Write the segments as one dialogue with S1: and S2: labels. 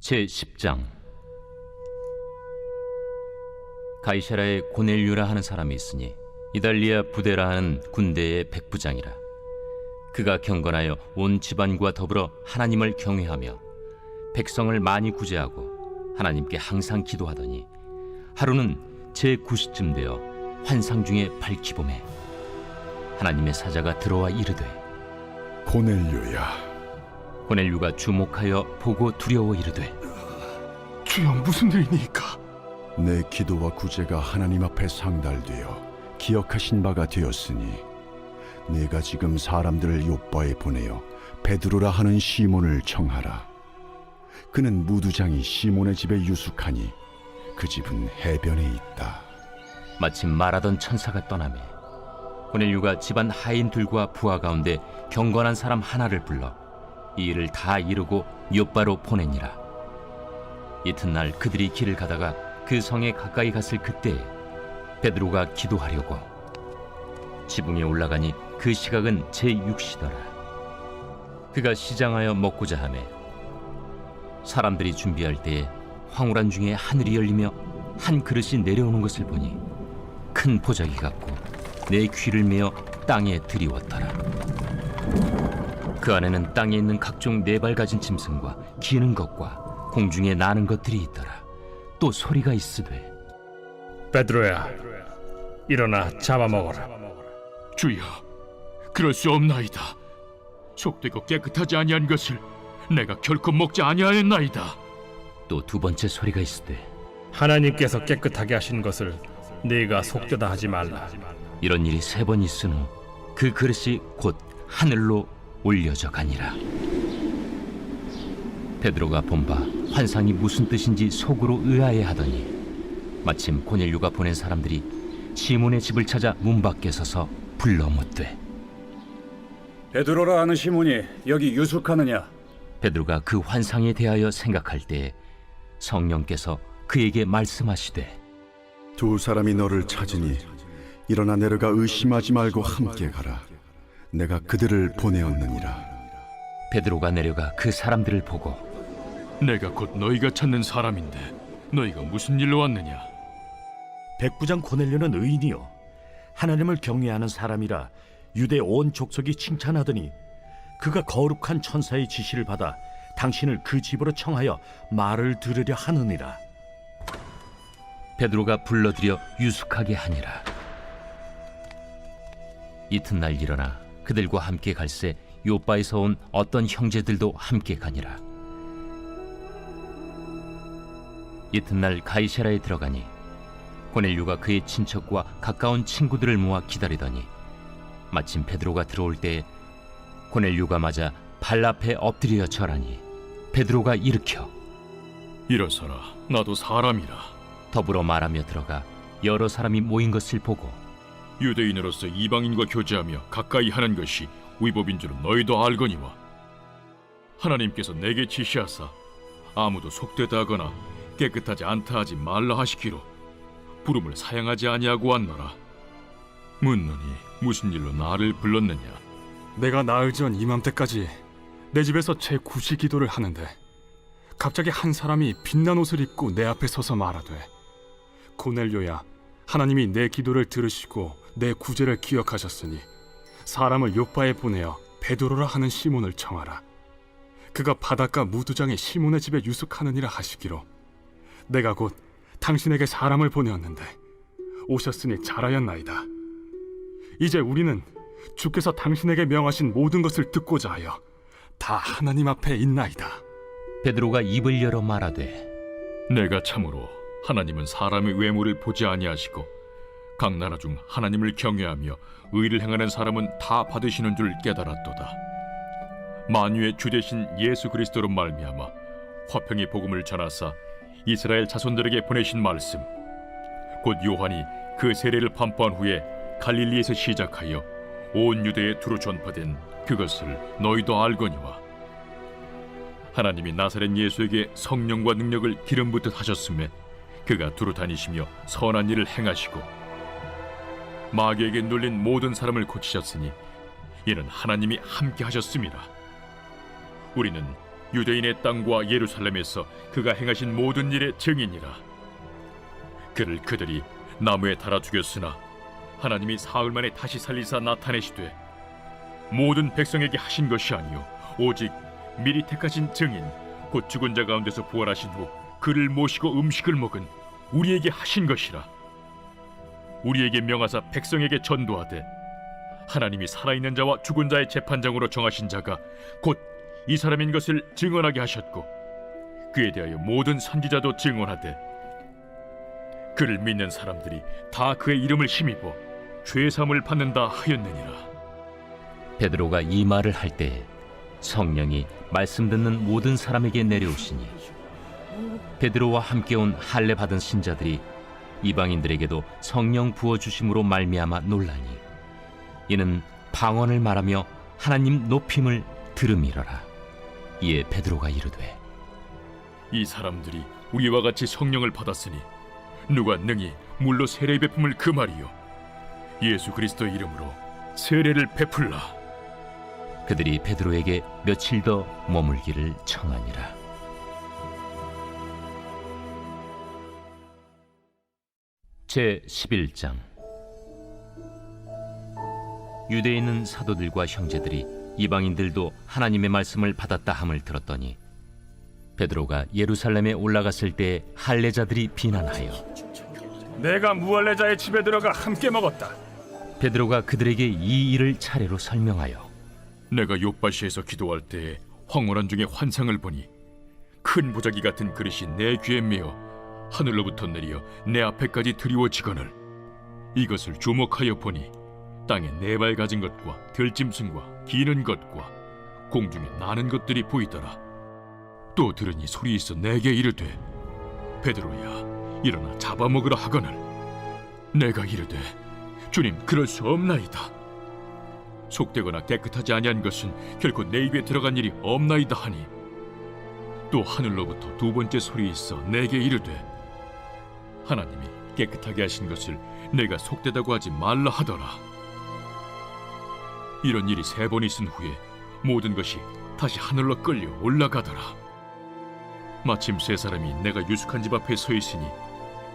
S1: 제10장. 가이사라에 고넬료라 하는 사람이 있으니 이달리아 부대라 하는 군대의 백부장이라. 그가 경건하여 온 집안과 더불어 하나님을 경외하며 백성을 많이 구제하고 하나님께 항상 기도하더니 하루는 제9시쯤 되어 환상 중에 밝히봄에 하나님의 사자가 들어와 이르되,
S2: 고넬료야.
S1: 고넬료가 주목하여 보고 두려워 이르되,
S3: 주여, 무슨 일이니까?
S2: 내 기도와 구제가 하나님 앞에 상달되어 기억하신 바가 되었으니 내가 지금 사람들을 요빠에 보내어 베드로라 하는 시몬을 청하라. 그는 무두장이 시몬의 집에 유숙하니 그 집은 해변에 있다.
S1: 마침 말하던 천사가 떠나매 고넬료가 집안 하인들과 부하 가운데 경건한 사람 하나를 불러 이 일을 다 이루고 요빠로 보내니라. 이튿날 그들이 길을 가다가 그 성에 가까이 갔을 그때에 베드로가 기도하려고 지붕에 올라가니 그 시각은 제6시더라. 그가 시장하여 먹고자 하매 사람들이 준비할 때에 황홀한 중에 하늘이 열리며 한 그릇이 내려오는 것을 보니 큰 보자기 같고 내 귀를 메어 땅에 들이웠더라. 그 안에는 땅에 있는 각종 네 발 가진 짐승과 기는 것과 공중에 나는 것들이 있더라. 또 소리가 있으되,
S4: 베드로야, 일어나 잡아먹어라.
S3: 주여, 그럴 수 없나이다. 속되고 깨끗하지 아니한 것을 내가 결코 먹지 아니하였나이다.
S1: 또 두 번째 소리가 있으되,
S4: 하나님께서 깨끗하게 하신 것을 네가 속되다 하지 말라.
S1: 이런 일이 3번 있은 후 그 그릇이 곧 하늘로 올려져 가니라. 베드로가 본바 환상이 무슨 뜻인지 속으로 의아해하더니 마침 고넬료가 보낸 사람들이 시몬의 집을 찾아 문 밖에 서서 불러 묻되,
S5: 베드로라 하는 시몬이 여기 유숙하느냐?
S1: 베드로가 그 환상에 대하여 생각할 때에 성령께서 그에게 말씀하시되,
S2: 두 사람이 너를 찾으니 일어나 내려가 의심하지 말고 함께 가라. 내가 그들을 보내었느니라.
S1: 베드로가 내려가 그 사람들을 보고,
S3: 내가 곧 너희가 찾는 사람인데 너희가 무슨 일로 왔느냐?
S6: 백부장 고넬료는 의인이요 하나님을 경외하는 사람이라 유대 온 족속이 칭찬하더니 그가 거룩한 천사의 지시를 받아 당신을 그 집으로 청하여 말을 들으려 하느니라.
S1: 베드로가 불러들여 유숙하게 하니라. 이튿날 일어나 그들과 함께 갈새 요빠에서 온 어떤 형제들도 함께 가니라. 이튿날 가이사라에 들어가니 고넬료가 그의 친척과 가까운 친구들을 모아 기다리더니 마침 베드로가 들어올 때에 고넬료가 맞아 발 앞에 엎드려 절하니 베드로가 일으켜
S3: 일어서라, 나도 사람이라.
S1: 더불어 말하며 들어가 여러 사람이 모인 것을 보고,
S3: 유대인으로서 이방인과 교제하며 가까이 하는 것이 위법인 줄은 너희도 알거니와 하나님께서 내게 지시하사 아무도 속되다 하거나 깨끗하지 않다 하지 말라 하시기로 부름을 사양하지 아니하고 왔노라. 묻노니 무슨 일로 나를 불렀느냐?
S7: 내가 나흘 전 이맘때까지 내 집에서 제9시 기도를 하는데 갑자기 한 사람이 빛난 옷을 입고 내 앞에 서서 말하되, 고넬료야, 하나님이 내 기도를 들으시고 내 구제를 기억하셨으니 사람을 요빠에 보내어 베드로라 하는 시몬을 청하라. 그가 바닷가 무두장의 시몬의 집에 유숙하느니라 하시기로 내가 곧 당신에게 사람을 보내었는데 오셨으니 잘하였나이다. 이제 우리는 주께서 당신에게 명하신 모든 것을 듣고자 하여 다 하나님 앞에 있나이다.
S1: 베드로가 입을 열어 말하되,
S3: 내가 참으로 하나님은 사람의 외모를 보지 아니하시고 각 나라 중 하나님을 경외하며 의를 행하는 사람은 다 받으시는 줄 깨달았도다. 만유의 주 되신 예수 그리스도로 말미암아 화평의 복음을 전하사 이스라엘 자손들에게 보내신 말씀, 곧 요한이 그 세례를 판포한 후에 갈릴리에서 시작하여 온 유대에 두루 전파된 그것을 너희도 알거니와 하나님이 나사렛 예수에게 성령과 능력을 기름 붓듯 하셨음에 그가 두루 다니시며 선한 일을 행하시고 마귀에게 눌린 모든 사람을 고치셨으니 이는 하나님이 함께 하셨음이라. 우리는 유대인의 땅과 예루살렘에서 그가 행하신 모든 일의 증인이라. 그를 그들이 나무에 달아 죽였으나 하나님이 사흘 만에 다시 살리사 나타내시되 모든 백성에게 하신 것이 아니요 오직 미리 택하신 증인 곧 죽은 자 가운데서 부활하신 후 그를 모시고 음식을 먹은 우리에게 하신 것이라. 우리에게 명하사 백성에게 전도하되 하나님이 살아있는 자와 죽은 자의 재판장으로 정하신 자가 곧 이 사람인 것을 증언하게 하셨고 그에 대하여 모든 선지자도 증언하되 그를 믿는 사람들이 다 그의 이름을 힘입어 죄사함을 받는다 하였느니라.
S1: 베드로가 이 말을 할 때에 성령이 말씀 듣는 모든 사람에게 내려오시니 베드로와 함께 온 할례 받은 신자들이 이방인들에게도 성령 부어 주심으로 말미암아 놀라니 이는 방언을 말하며 하나님 높임을 들음이러라. 이에 베드로가 이르되
S3: 이 사람들이 우리와 같이 성령을 받았으니 누가 능히 물로 세례 베품을 금하리요 예수 그리스도의 이름으로 세례를 베풀라.
S1: 그들이 베드로에게 며칠 더 머물기를 청하니라. 제 11장. 유대에 있는 사도들과 형제들이 이방인들도 하나님의 말씀을 받았다 함을 들었더니 베드로가 예루살렘에 올라갔을 때 할례자들이 비난하여
S4: 내가 무할례자의 집에 들어가 함께 먹었다.
S1: 베드로가 그들에게 이 일을 차례로 설명하여
S3: 내가 요바시에서 기도할 때에 황홀한 중에 환상을 보니 큰 보자기 같은 그릇이 내 귀에 메어 하늘로부터 내려 내 앞에까지 드리워지거늘 이것을 주목하여 보니 땅에 네 발 가진 것과 들짐승과 기는 것과 공중에 나는 것들이 보이더라. 또 들으니 소리 있어 내게 이르되 베드로야 일어나 잡아먹으라 하거늘 내가 이르되 주님 그럴 수 없나이다. 속되거나 깨끗하지 아니한 것은 결코 내 입에 들어간 일이 없나이다 하니 또 하늘로부터 두 번째 소리 있어 내게 이르되 하나님이 깨끗하게 하신 것을 내가 속되다고 하지 말라 하더라. 이런 일이 3번 있은 후에 모든 것이 다시 하늘로 끌려 올라가더라. 마침 3사람이 내가 유숙한 집 앞에 서 있으니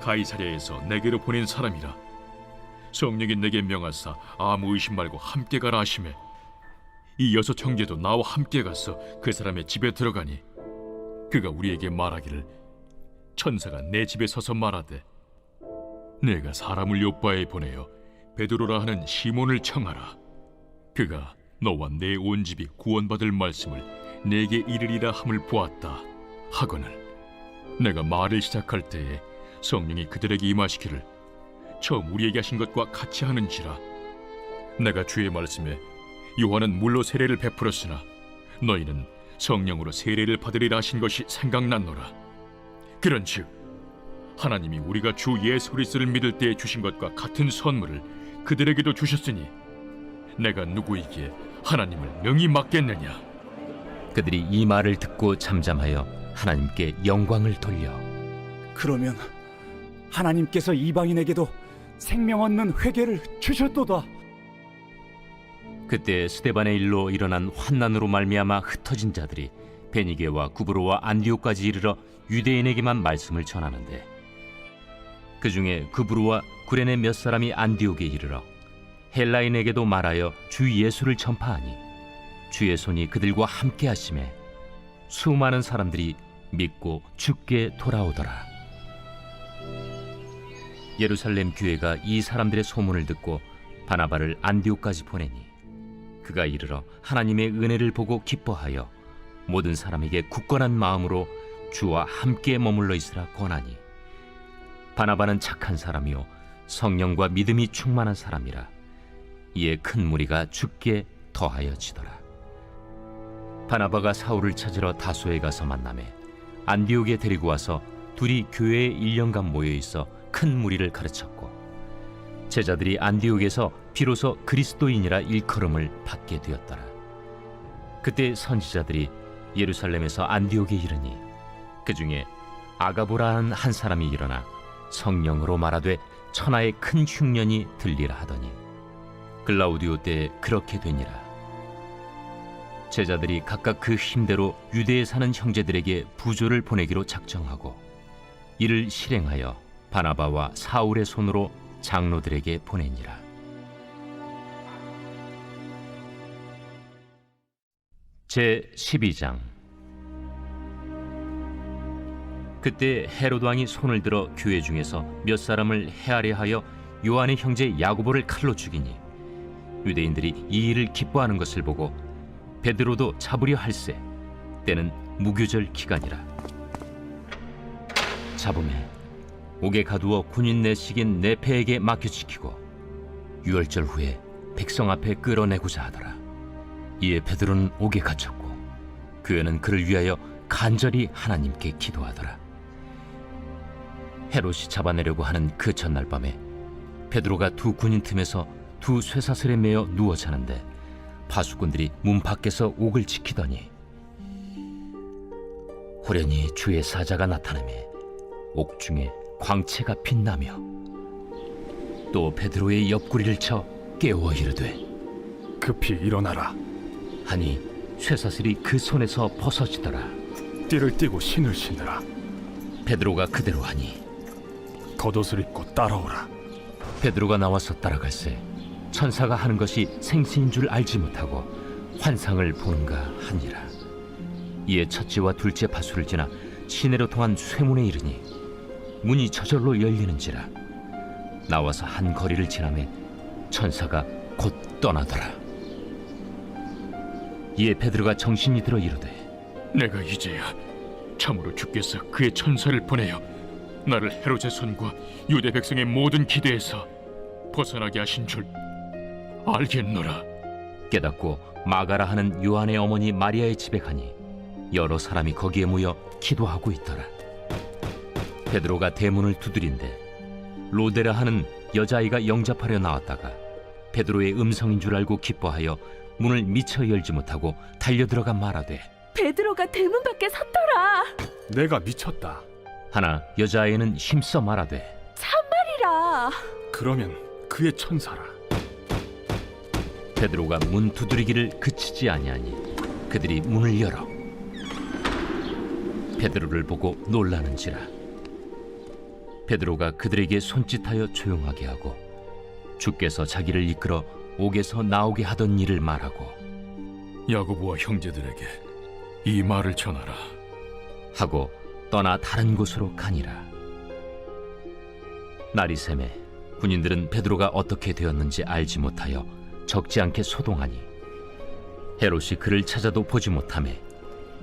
S3: 가이사랴에서 내게로 보낸 사람이라. 성령이 내게 명하사 아무 의심 말고 함께 가라 하시매 이 6 형제도 나와 함께 가서 그 사람의 집에 들어가니 그가 우리에게 말하기를 천사가 내 집에 서서 말하되 내가 사람을 요바에 보내어 베드로라 하는 시몬을 청하라. 그가 너와 내 온 집이 구원받을 말씀을 내게 이르리라 함을 보았다 하거늘 내가 말을 시작할 때에 성령이 그들에게 임하시기를 처음 우리에게 하신 것과 같이 하는지라. 내가 주의 말씀에 요한은 물로 세례를 베풀었으나 너희는 성령으로 세례를 받으리라 하신 것이 생각났노라. 그런즉 하나님이 우리가 주 예수 그리스도를 믿을 때에 주신 것과 같은 선물을 그들에게도 주셨으니 내가 누구이기에 하나님을 능히 맡겠느냐.
S1: 그들이 이 말을 듣고 잠잠하여 하나님께 영광을 돌려
S5: 그러면 하나님께서 이방인에게도 생명 얻는 회개를 주셨도다.
S1: 그때 스데반의 일로 일어난 환난으로 말미암아 흩어진 자들이 베니게와 구브로와 안디옥까지 이르러 유대인에게만 말씀을 전하는데 그 중에 구브로와 구레네 몇 사람이 안디옥에 이르러 헬라인에게도 말하여 주 예수를 전파하니 주의 손이 그들과 함께 하심에 수많은 사람들이 믿고 주께 돌아오더라. 예루살렘 교회가 이 사람들의 소문을 듣고 바나바를 안디옥까지 보내니 그가 이르러 하나님의 은혜를 보고 기뻐하여 모든 사람에게 굳건한 마음으로 주와 함께 머물러 있으라 권하니 바나바는 착한 사람이요 성령과 믿음이 충만한 사람이라. 이에 큰 무리가 주께 더하여지더라. 바나바가 사울을 찾으러 다소에 가서 만나매 안디옥에 데리고 와서 둘이 교회에 1년간 모여 있어 큰 무리를 가르쳤고 제자들이 안디옥에서 비로소 그리스도인이라 일컬음을 받게 되었더라. 그때 선지자들이 예루살렘에서 안디옥에 이르니 그 중에 아가보라는 한 사람이 일어나 성령으로 말하되 천하의 큰 흉년이 들리라 하더니 글라우디오 때에 그렇게 되니라. 제자들이 각각 그 힘대로 유대에 사는 형제들에게 부조를 보내기로 작정하고 이를 실행하여 바나바와 사울의 손으로 장로들에게 보내니라. 제 12장. 그때 헤롯 왕이 손을 들어 교회 중에서 몇 사람을 헤아려 하여 요한의 형제 야고보를 칼로 죽이니 유대인들이 이 일을 기뻐하는 것을 보고 베드로도 잡으려 할세. 때는 무교절 기간이라. 잡음에 옥에 가두어 군인 내식인 네페에게 맡겨지키고 유월절 후에 백성 앞에 끌어내고자 하더라. 이에 베드로는 옥에 갇혔고 교회는 그를 위하여 간절히 하나님께 기도하더라. 헤롯이 잡아내려고 하는 그 전날 밤에 베드로가 두 군인 틈에서 두 쇠사슬에 매어 누워 자는데 파수꾼들이 문 밖에서 옥을 지키더니 호련히 주의 사자가 나타나매 옥 중에 광채가 빛나며 또 베드로의 옆구리를 쳐 깨워 이르되
S7: 급히 일어나라.
S1: 하니 쇠사슬이 그 손에서 벗어지더라.
S7: 띠를 띠고 신을 신으라.
S1: 베드로가 그대로 하니
S7: 겉옷을 입고 따라오라.
S1: 베드로가 나와서 따라갈새 천사가 하는 것이 생시인 줄 알지 못하고 환상을 보는가 하니라. 이에 첫째와 둘째 파수를 지나 시내로 통한 쇠문에 이르니 문이 저절로 열리는지라. 나와서 한 거리를 지나매 천사가 곧 떠나더라. 이에 베드로가 정신이 들어 이르되
S3: 내가 이제야 참으로 주께서 그의 천사를 보내어 나를 헤롯의 손과 유대 백성의 모든 기대에서 벗어나게 하신 줄 알겠노라.
S1: 깨닫고 마가라 하는 요한의 어머니 마리아의 집에 가니 여러 사람이 거기에 모여 기도하고 있더라. 베드로가 대문을 두드린데 로데라 하는 여자아이가 영접하려 나왔다가 베드로의 음성인 줄 알고 기뻐하여 문을 미처 열지 못하고 달려들어가 말하되
S8: 베드로가 대문 밖에 섰더라.
S7: 내가 미쳤다.
S1: 하나 여자아이는 힘써 말하되
S8: 참말이라.
S7: 그러면 그의 천사라.
S1: 베드로가 문 두드리기를 그치지 아니하니 그들이 문을 열어 베드로를 보고 놀라는지라. 베드로가 그들에게 손짓하여 조용하게 하고 주께서 자기를 이끌어 옥에서 나오게 하던 일을 말하고
S3: 야고보와 형제들에게 이 말을 전하라.
S1: 하고 떠나 다른 곳으로 가니라. 날이 새매 군인들은 베드로가 어떻게 되었는지 알지 못하여 적지 않게 소동하니 헤롯이 그를 찾아도 보지 못하매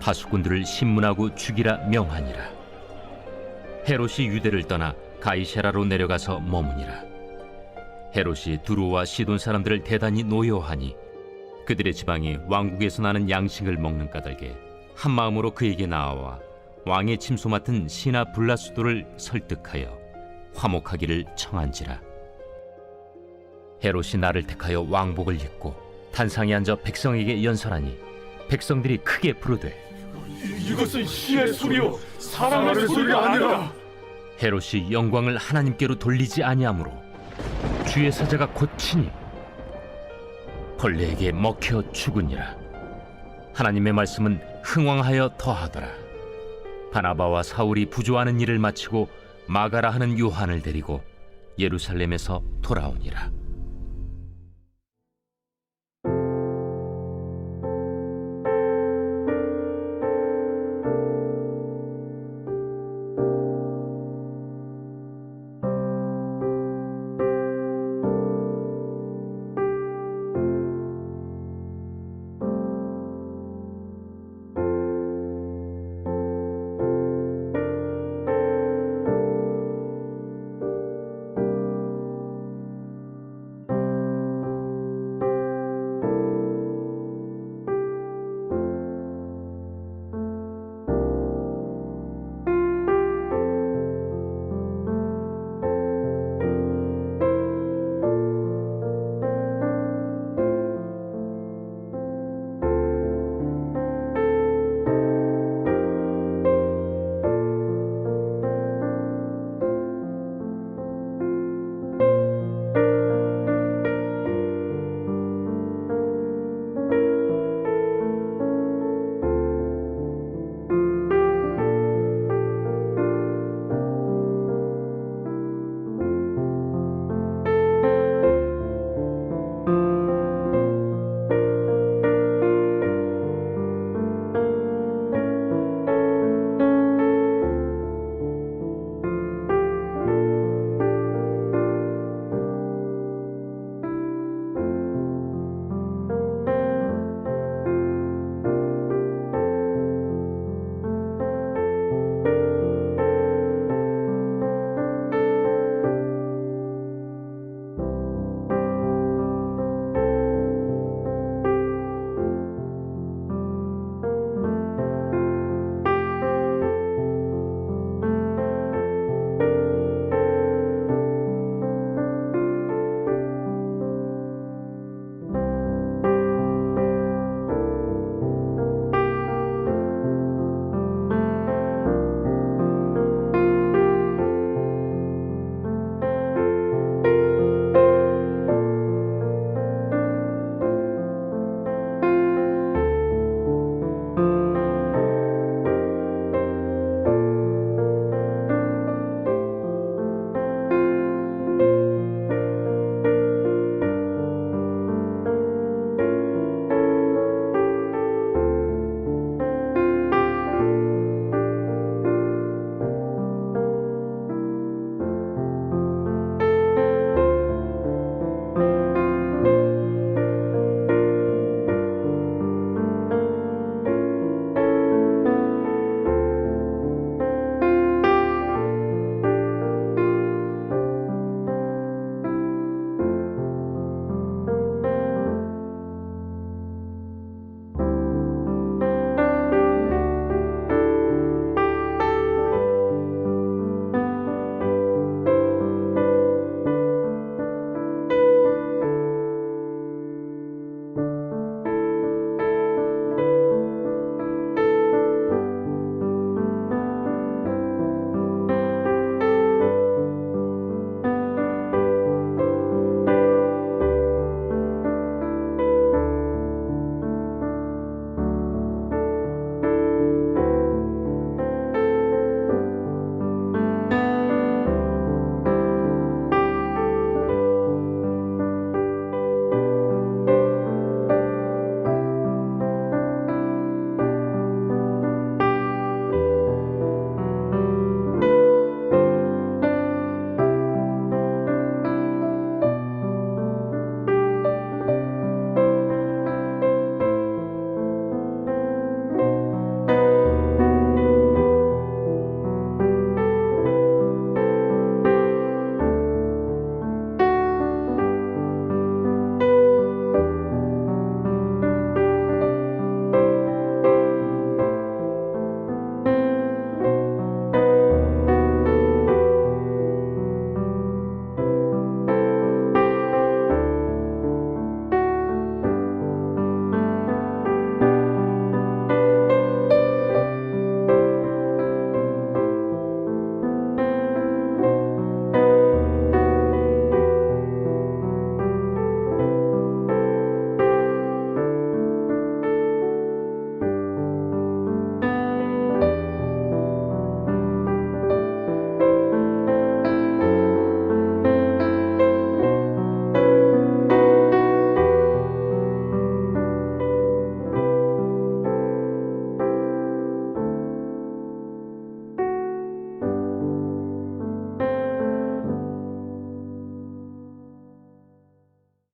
S1: 파수꾼들을 신문하고 죽이라 명하니라. 헤롯이 유대를 떠나 가이세라로 내려가서 머무니라. 헤롯이 두로와 시돈 사람들을 대단히 노여워하니 그들의 지방이 왕국에서 나는 양식을 먹는 까닭에 한 마음으로 그에게 나아와 왕의 침소 맡은 시나 블라수도를 설득하여 화목하기를 청한지라. 헤롯이 나를 택하여 왕복을 입고 단상에 앉아 백성에게 연설하니 백성들이 크게 부르되
S7: 이것은 신의 소리요 사람의 소리가 아니라.
S1: 헤롯이 영광을 하나님께로 돌리지 아니하므로 주의 사자가 곧 치니 벌레에게 먹혀 죽으니라. 하나님의 말씀은 흥왕하여 더하더라. 바나바와 사울이 부조하는 일을 마치고 마가라 하는 요한을 데리고 예루살렘에서 돌아오니라.